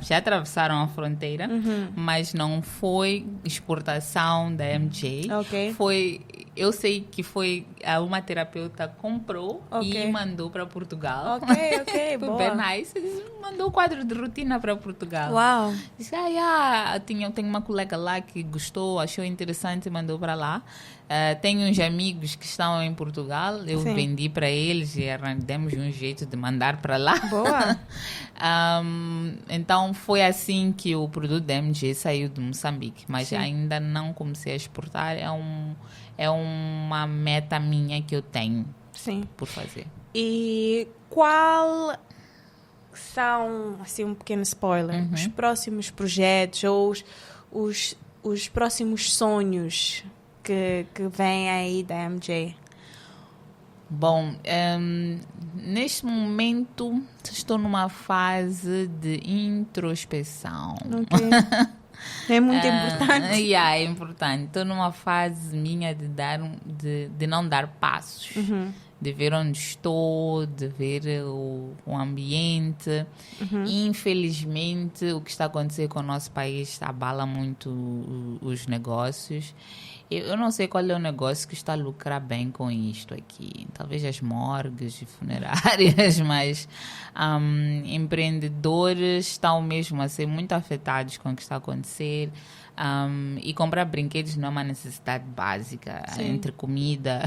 já atravessaram a fronteira, mas não foi exportação da MJ. Eu sei que foi uma terapeuta comprou e mandou para Portugal. Ok, Foi boa. bem nice. Mandou o quadro de rotina para Portugal. Uau. Disse, tenho uma colega lá que gostou, achou interessante e mandou para lá. Tenho uns amigos que estão em Portugal, eu vendi para eles e demos um jeito de mandar para lá. Boa. Então foi assim que o produto da MG saiu de Moçambique, mas ainda não comecei a exportar. É uma meta minha que eu tenho por fazer. E qual são, assim, um pequeno spoiler, os próximos projetos ou os próximos sonhos que vêm aí da MJ? Bom, neste momento estou numa fase de introspeção. É muito importante. É importante. Estou numa fase minha de não dar passos. De ver onde estou, de ver o ambiente. Infelizmente, o que está acontecendo com o nosso país abala muito os negócios. Eu não sei qual é o negócio que está a lucrar bem com isto aqui. Talvez as morgues e funerárias, mas empreendedores estão mesmo a ser muito afetados com o que está a acontecer. E comprar brinquedos não é uma necessidade básica. Entre comida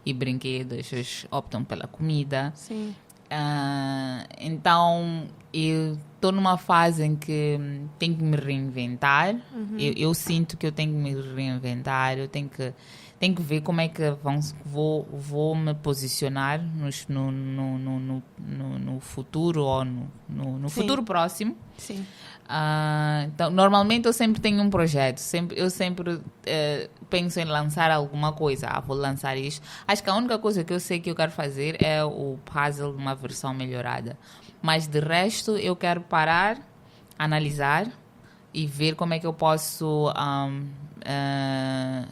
e brinquedos, eles optam pela comida. Então, eu estou numa fase em que tenho que me reinventar. Eu sinto que eu tenho que me reinventar. Eu tenho que ver como é que vou me posicionar no futuro ou no futuro próximo. Então, normalmente eu sempre tenho um projeto. Eu sempre penso em lançar alguma coisa. Vou lançar isto. Acho que a única coisa que eu sei que eu quero fazer é o puzzle de uma versão melhorada. Mas de resto eu quero parar, analisar e ver como é que eu posso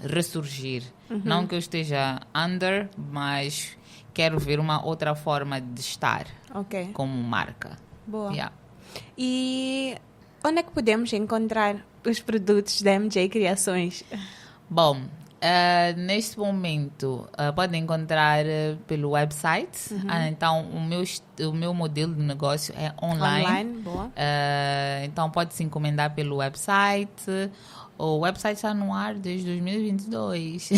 ressurgir. Não que eu esteja under, mas quero ver uma outra forma de estar como marca. Boa. E onde é que podemos encontrar os produtos da MJ Criações? Bom, neste momento podem encontrar pelo website. Então o meu modelo de negócio é online. Boa. Então pode se encomendar pelo website. O website está no ar desde 2022.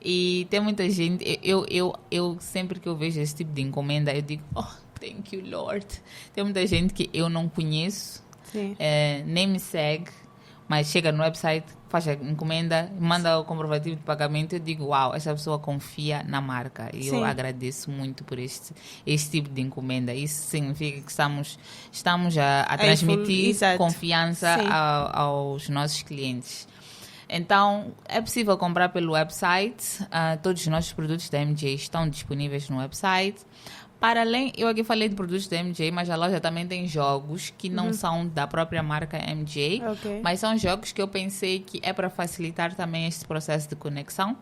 E tem muita gente. Eu sempre que eu vejo esse tipo de encomenda, eu digo, thank you, Lord. Tem muita gente que eu não conheço, nem me segue, mas chega no website, faz a encomenda, manda o comprovativo de pagamento. Eu digo, uau, essa pessoa confia na marca. E eu agradeço muito por este tipo de encomenda. Isso significa que estamos a transmitir confiança aos nossos clientes. Então, é possível comprar pelo website. Todos os nossos produtos da MJ estão disponíveis no website. Para além, eu aqui falei de produtos da MJ, mas a loja também tem jogos que não são da própria marca MJ, mas são jogos que eu pensei que é para facilitar também este processo de conexão.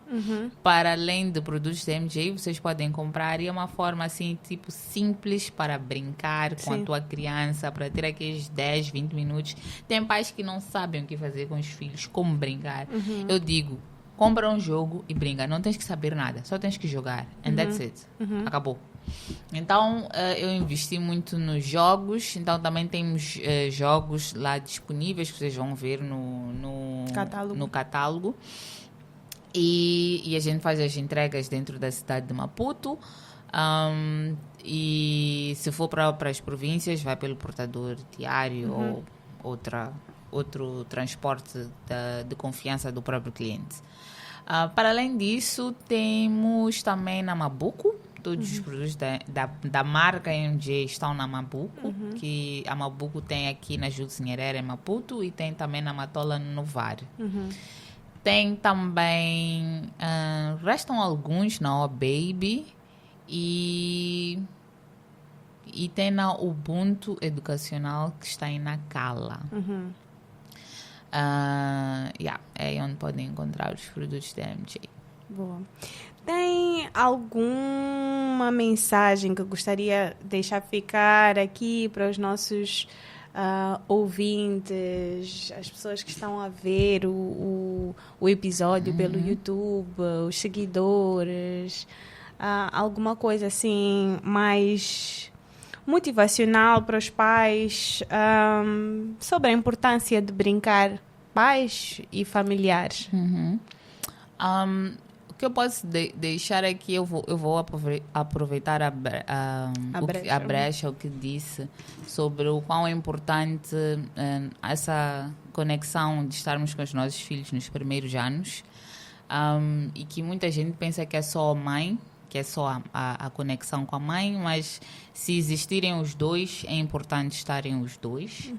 Para além de produtos da MJ, vocês podem comprar e é uma forma assim, tipo, simples para brincar com a tua criança, para ter aqueles 10, 20 minutos. Tem pais que não sabem o que fazer com os filhos, como brincar. Eu digo, compra um jogo e brinca. Não tens que saber nada, só tens que jogar. And that's it. Acabou. Então, eu investi muito nos jogos. Então, também temos jogos lá disponíveis que vocês vão ver no catálogo. E a gente faz as entregas dentro da cidade de Maputo. E se for para as províncias, vai pelo portador diário ou outro transporte de confiança do próprio cliente. Para além disso, temos também na Mabuco. todos os produtos da marca MJ estão na Mabuco, que a Mabuco tem aqui na Júlio Nyerere, em Maputo, e tem também na Matola, no Var. Tem também, restam alguns na O Baby e tem na Ubuntu Educacional, que está em Nacala. É onde podem encontrar os produtos da MJ. Boa. Tem alguma mensagem que eu gostaria de deixar ficar aqui para os nossos ouvintes, as pessoas que estão a ver o episódio pelo YouTube, os seguidores, alguma coisa assim mais motivacional para os pais, sobre a importância de brincar, pais e familiares? O que eu posso deixar aqui, eu vou aproveitar a brecha, o que disse sobre o quão é importante essa conexão de estarmos com os nossos filhos nos primeiros anos, e que muita gente pensa que é só a mãe, que é só a conexão com a mãe, mas se existirem os dois, é importante estarem os dois.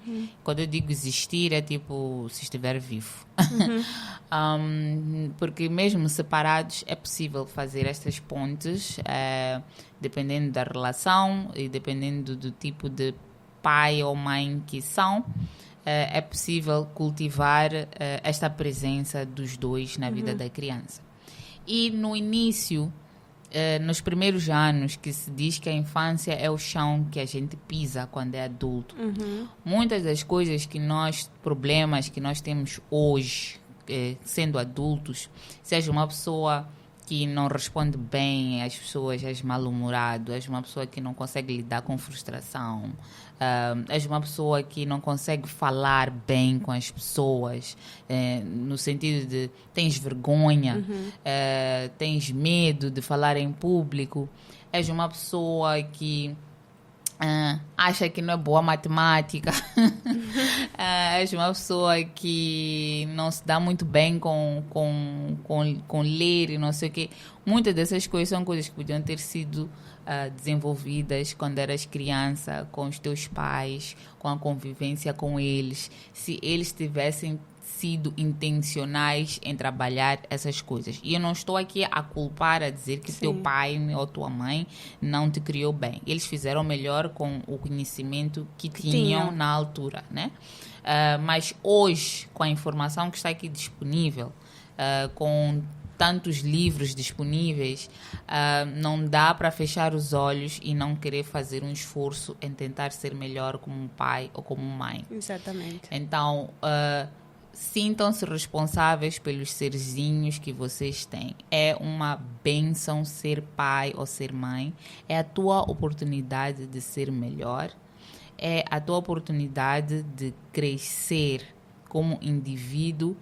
Quando eu digo existir, é tipo se estiver vivo. Porque mesmo separados é possível fazer estas pontes, dependendo da relação e dependendo do tipo de pai ou mãe que são. É possível cultivar esta presença dos dois na vida da criança. E no início, nos primeiros anos, que se diz que a infância é o chão que a gente pisa quando é adulto. Muitas das coisas problemas que nós temos hoje, sendo adultos, seja uma pessoa que não responde bem às pessoas, és mal-humorado, és uma pessoa que não consegue lidar com frustração, és uma pessoa que não consegue falar bem com as pessoas, no sentido de tens vergonha, tens medo de falar em público, és uma pessoa que acha que não é boa matemática, és uma pessoa que não se dá muito bem com ler e não sei o quê. Muitas dessas coisas são coisas que podiam ter sido desenvolvidas quando eras criança, com os teus pais, com a convivência com eles, se eles tivessem sido intencionais em trabalhar essas coisas. E eu não estou aqui a culpar, a dizer que teu pai ou tua mãe não te criou bem. Eles fizeram melhor com o conhecimento que tinham na altura, né? Mas hoje, com a informação que está aqui disponível, com tantos livros disponíveis, não dá para fechar os olhos e não querer fazer um esforço em tentar ser melhor como um pai ou como mãe. Exatamente. Então, sintam-se responsáveis pelos serzinhos que vocês têm. É uma bênção ser pai ou ser mãe. É a tua oportunidade de ser melhor. É a tua oportunidade de crescer como indivíduo,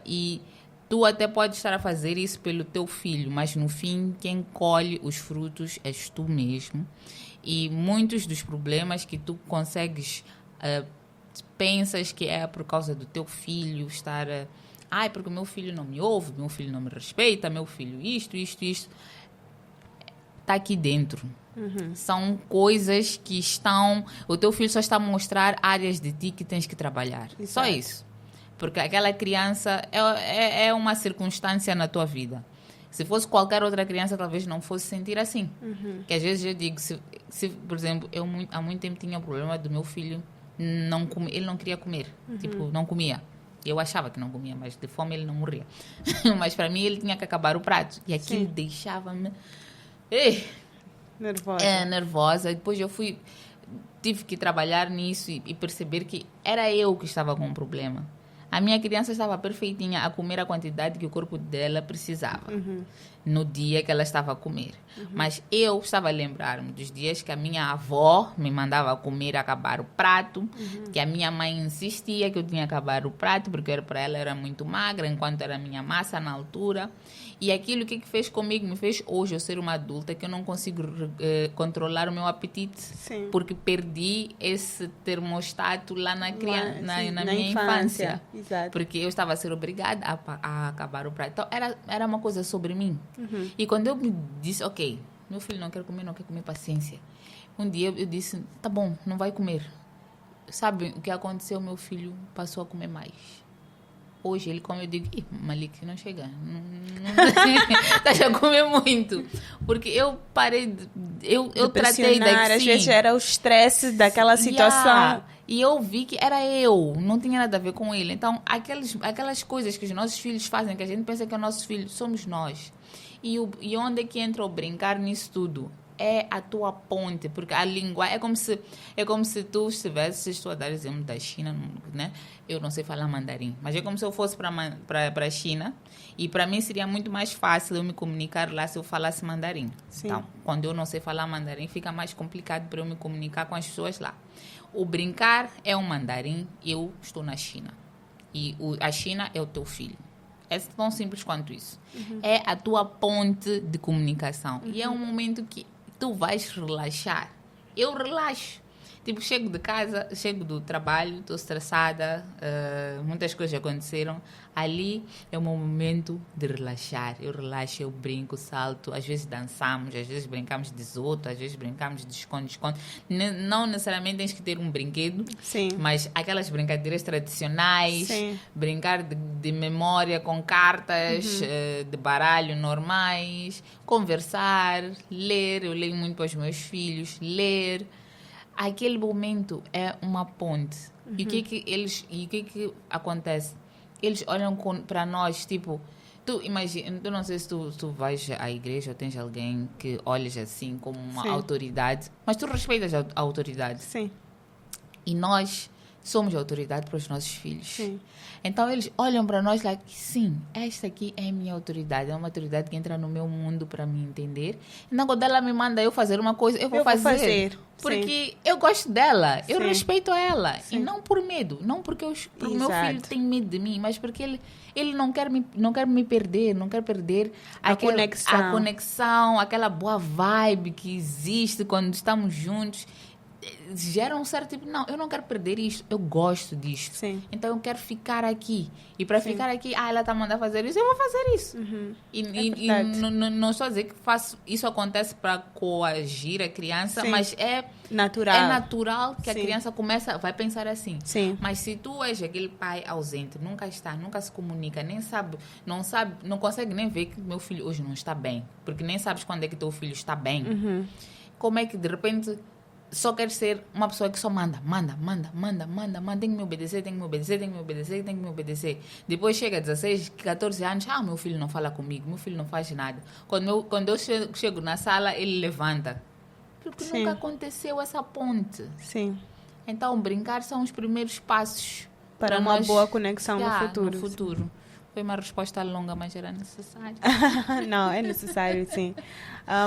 e tu até pode estar a fazer isso pelo teu filho, mas no fim quem colhe os frutos és tu mesmo. E muitos dos problemas que tu consegues, pensas que é por causa do teu filho estar... porque meu filho não me ouve, meu filho não me respeita, meu filho isto. Está aqui dentro. São coisas que estão... O teu filho só está a mostrar áreas de ti que tens que trabalhar. Exato. Só isso. Porque aquela criança é uma circunstância na tua vida. Se fosse qualquer outra criança, talvez não fosse sentir assim. Que às vezes eu digo, se por exemplo, eu há muito tempo tinha o problema do meu filho ele não queria comer. Tipo, não comia. Eu achava que não comia, mas de fome ele não morria. Mas para mim ele tinha que acabar o prato. E aquilo deixava-me... nervosa. Depois tive que trabalhar nisso e perceber que era eu que estava com um problema. A minha criança estava perfeitinha a comer a quantidade que o corpo dela precisava no dia que ela estava a comer. Mas eu estava a lembrar-me dos dias que a minha avó me mandava comer, acabar o prato, que a minha mãe insistia que eu tinha que acabar o prato, porque para ela era muito magra, enquanto era a minha massa na altura. E aquilo que fez comigo, me fez hoje eu ser uma adulta, que eu não consigo controlar o meu apetite. Sim. Porque perdi esse termostato lá na minha infância. Exato. Porque eu estava a ser obrigada a acabar o prato. Então, era uma coisa sobre mim. E quando eu me disse, ok, Meu filho não quer comer, paciência. Um dia eu disse, tá bom, não vai comer. Sabe o que aconteceu? Meu filho passou a comer mais. Hoje ele come, eu digo, Malik, não chega. Tá já comer muito. Porque eu parei, eu tratei daqui. Às vezes era o estresse daquela situação. E eu vi que era eu, não tinha nada a ver com ele. Então, aquelas coisas que os nossos filhos fazem, que a gente pensa que é nossos filhos, somos nós. E onde é que entra o brincar nisso tudo? É a tua ponte, porque a língua é como se tu estou a dar exemplo da China, né? Eu não sei falar mandarim, mas é como se eu fosse para a China, e para mim seria muito mais fácil eu me comunicar lá se eu falasse mandarim. Sim. Então, quando eu não sei falar mandarim, fica mais complicado para eu me comunicar com as pessoas lá. O brincar é um mandarim, eu estou na China, e a China é o teu filho. É tão simples quanto isso. É a tua ponte de comunicação. E é um momento que tu vais relaxar. Eu relaxo. Tipo, chego de casa, chego do trabalho, estou estressada, muitas coisas aconteceram. Ali é o meu momento de relaxar. Eu relaxo, eu brinco, salto. Às vezes dançamos, às vezes brincamos de desoto, às vezes brincamos de esconde-esconde. Não necessariamente tens que ter um brinquedo, Sim. mas aquelas brincadeiras tradicionais, Sim. brincar de memória com cartas, de baralho normais, conversar, ler. Eu leio muito para os meus filhos, ler. Aquele momento é uma ponte. E o que acontece? Eles olham para nós, tipo, tu imagina, eu não sei se tu vais à igreja ou tens alguém que olhas assim como uma autoridade, mas tu respeitas a autoridade. Sim. E nós somos a autoridade para os nossos filhos. Sim. Então, eles olham para nós lá, sim, esta aqui é a minha autoridade. É uma autoridade que entra no meu mundo para me entender. Então, quando ela me manda eu fazer uma coisa, eu vou fazer. Porque eu gosto dela, eu respeito ela. Sim. E não por medo, não porque o meu filho tem medo de mim, mas porque ele não quer me perder, não quer perder a conexão, aquela boa vibe que existe quando estamos juntos. Gera um certo tipo, não, eu não quero perder isto, eu gosto disto. Sim. Então eu quero ficar aqui. E para ficar aqui, ela está mandando fazer isso, eu vou fazer isso. E não estou a dizer que isso acontece para coagir a criança, mas é natural. É natural que a criança vai pensar assim. Sim. Mas se tu és aquele pai ausente, nunca se comunica, não consegue nem ver que meu filho hoje não está bem, porque nem sabes quando é que teu filho está bem. Como é que de repente só quer ser uma pessoa que só manda, tem que me obedecer. Depois chega a 16, 14 anos, meu filho não fala comigo, meu filho não faz nada. Quando eu chego na sala, ele levanta. Porque nunca aconteceu essa ponte. Sim. Então, brincar são os primeiros passos para uma boa conexão no futuro. Foi uma resposta longa, mas era necessário. Não, é necessário, sim.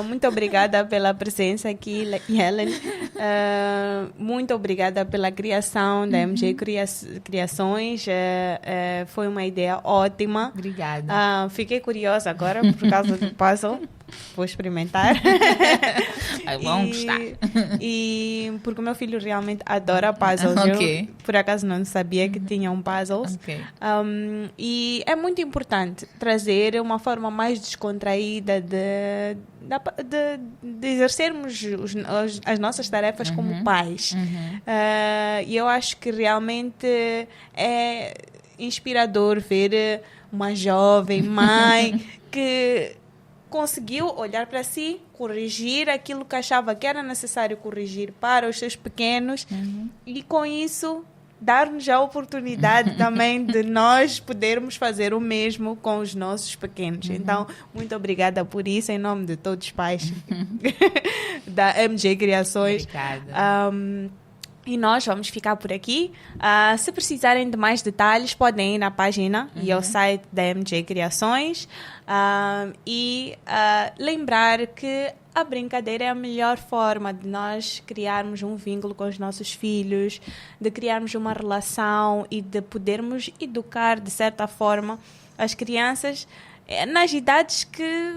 Muito obrigada pela presença aqui, Helen. Muito obrigada pela criação da MJ Criações. Foi uma ideia ótima. Obrigada. Fiquei curiosa agora por causa do puzzle. Vou experimentar. Vão gostar. E porque o meu filho realmente adora puzzles. Okay. Eu, por acaso, não sabia que tinham puzzles. Okay. E é muito importante trazer uma forma mais descontraída de exercermos as nossas tarefas como pais. E eu acho que realmente é inspirador ver uma jovem mãe que conseguiu olhar para si, corrigir aquilo que achava que era necessário corrigir para os seus pequenos e com isso dar-nos a oportunidade também de nós podermos fazer o mesmo com os nossos pequenos. Então, muito obrigada por isso, em nome de todos os pais da MJ Criações. Obrigada. E nós vamos ficar por aqui. Se precisarem de mais detalhes, podem ir na página e ao site da MJ Criações. Lembrar que a brincadeira é a melhor forma de nós criarmos um vínculo com os nossos filhos, de criarmos uma relação e de podermos educar, de certa forma, as crianças nas idades que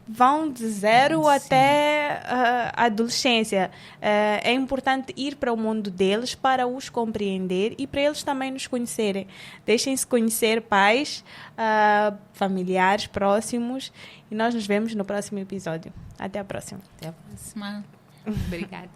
vão de 0 até a adolescência. É importante ir para o mundo deles para os compreender e para eles também nos conhecerem. Deixem-se conhecer, pais, familiares próximos, e nós nos vemos no próximo episódio. Até a próxima. Até a próxima. Obrigada.